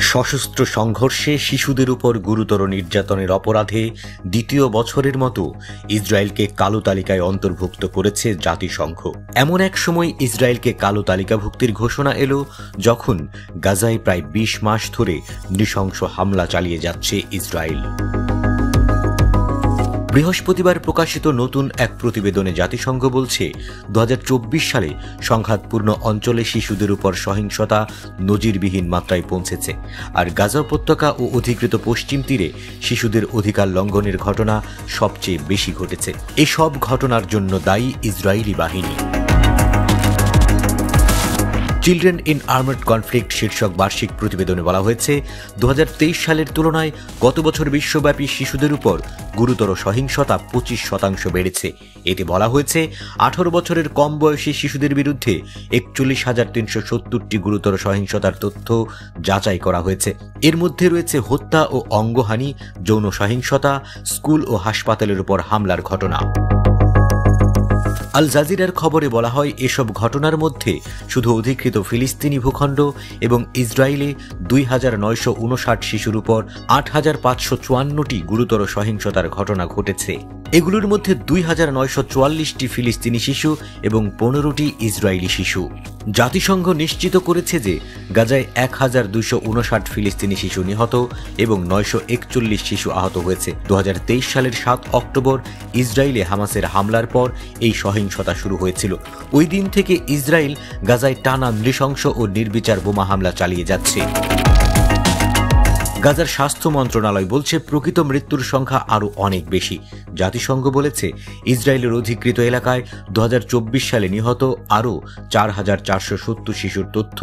সশস্ত্র সংঘর্ষে শিশুদের উপর গুরুতর নির্যাতনের অপরাধে দ্বিতীয় বছরের মতো ইসরায়েলকে কালো তালিকায় অন্তর্ভুক্ত করেছে জাতিসংঘ। এমন এক সময় ইসরায়েলকে কালো তালিকাভুক্তির ঘোষণা এলো যখন গাজায় প্রায় ২০ মাস ধরে নৃশংস হামলা চালিয়ে যাচ্ছে ইসরায়েল। বৃহস্পতিবার প্রকাশিত নতুন এক প্রতিবেদনে জাতিসংঘ বলছে ২০২৪ সালে সংঘাতপূর্ণ অঞ্চলে শিশুদের উপর সহিংসতা নজিরবিহীন মাত্রায় পৌঁছেছে, আর গাজা উপত্যকা ও অধিকৃত পশ্চিম তীরে শিশুদের অধিকার লঙ্ঘনের ঘটনা সবচেয়ে বেশি ঘটেছে। এসব ঘটনার জন্য দায়ী ইসরায়েলি বাহিনী। চিলড্রেন ইন আর্মার্ড কনফ্লিক্ট শীর্ষক বার্ষিক প্রতিবেদনে বলা হয়েছে ২০২৩ সালের তুলনায় গত বছর বিশ্বব্যাপী শিশুদের উপর গুরুতর সহিংসতা ২৫% বেড়েছে। এতে বলা হয়েছে ১৮ বছরের কম বয়সী শিশুদের বিরুদ্ধে ৪১,৩৭০টি গুরুতর সহিংসতার তথ্য যাচাই করা হয়েছে। এর মধ্যে রয়েছে হত্যা ও অঙ্গহানি, যৌন সহিংসতা, স্কুল ও হাসপাতালের উপর হামলার ঘটনা। আল জাজিরার খবরে বলা হয় এসব ঘটনার মধ্যে শুধু অধিকৃত ফিলিস্তিনি ভূখণ্ড এবং ইসরায়েলে ২,৯৫৯ শিশুর উপর ৮,৫৫৪টি গুরুতর সহিংসতার ঘটনা ঘটেছে। এগুলোর মধ্যে ২,৯৪৪টি ফিলিস্তিনি শিশু এবং ১৫টি ইসরায়েলি শিশু। জাতিসংঘ নিশ্চিত করেছে যে গাজায় ১,২৫৯ ফিলিস্তিনি শিশু নিহত এবং ৯৪১ শিশু আহত হয়েছে। ২০২৩ সালের ৭ অক্টোবর ইসরায়েলে হামাসের হামলার পর এই সহিংসতা শুরু হয়েছিল। ওই দিন থেকে ইসরায়েল গাজায় টানা নৃশংস ও নির্বিচার বোমা হামলা চালিয়ে যাচ্ছে। গাজার স্বাস্থ্য মন্ত্রণালয় বলছে প্রকৃত মৃত্যুর সংখ্যা আরও অনেক বেশি। জাতিসংঘ বলেছে ইসরায়েলের অধিকৃত এলাকায় ২০২৪ সালে নিহত আরও ৪,৪৭০ শিশুর তথ্য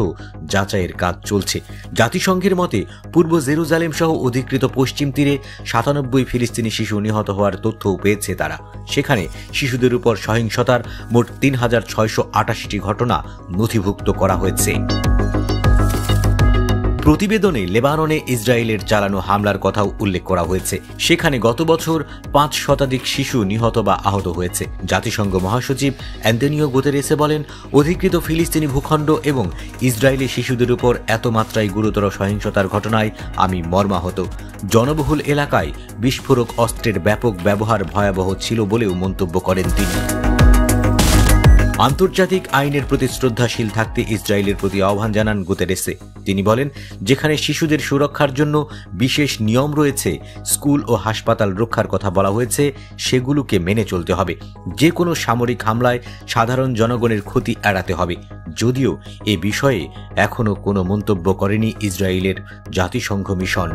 যাচাইয়ের কাজ চলছে। জাতিসংঘের মতে পূর্ব জেরুজালেম সহ অধিকৃত পশ্চিম তীরে ৯৭ ফিলিস্তিনি শিশু নিহত হওয়ার তথ্যও পেয়েছে তারা। সেখানে শিশুদের উপর সহিংসতার মোট ৩,৬৮৮টি ঘটনা নথিভুক্ত করা হয়েছে। প্রতিবেদনে লেবাননে ইসরায়েলের চালানো হামলার কথাও উল্লেখ করা হয়েছে। সেখানে গত বছর ৫ শতাধিক শিশু নিহত বা আহত হয়েছে। জাতিসংঘ মহাসচিব অ্যান্তোনিও গুতেরেসে বলেন, অধিকৃত ফিলিস্তিনি ভূখণ্ড এবং ইসরায়েলি শিশুদের উপর এত মাত্রায় গুরুতর সহিংসতার ঘটনায় আমি মর্মাহত। জনবহুল এলাকায় বিস্ফোরক অস্ত্রের ব্যাপক ব্যবহার ভয়াবহ ছিল বলেও মন্তব্য করেন তিনি। আন্তর্জাতিক আইনের প্রতি শ্রদ্ধাশীল থাকতে ইসরায়েলের প্রতি আহ্বান জানান গুতেরেসে। তিনি বলেন, যেখানে শিশুদের সুরক্ষার জন্য বিশেষ নিয়ম রয়েছে, স্কুল ও হাসপাতাল রক্ষার কথা বলা হয়েছে, সেগুলোকে মেনে চলতে হবে। যে কোনো সামরিক হামলায় সাধারণ জনগণের ক্ষতি এড়াতে হবে। যদিও এ বিষয়ে এখনও কোনো মন্তব্য করেনি ইসরায়েলের জাতিসংঘ মিশন।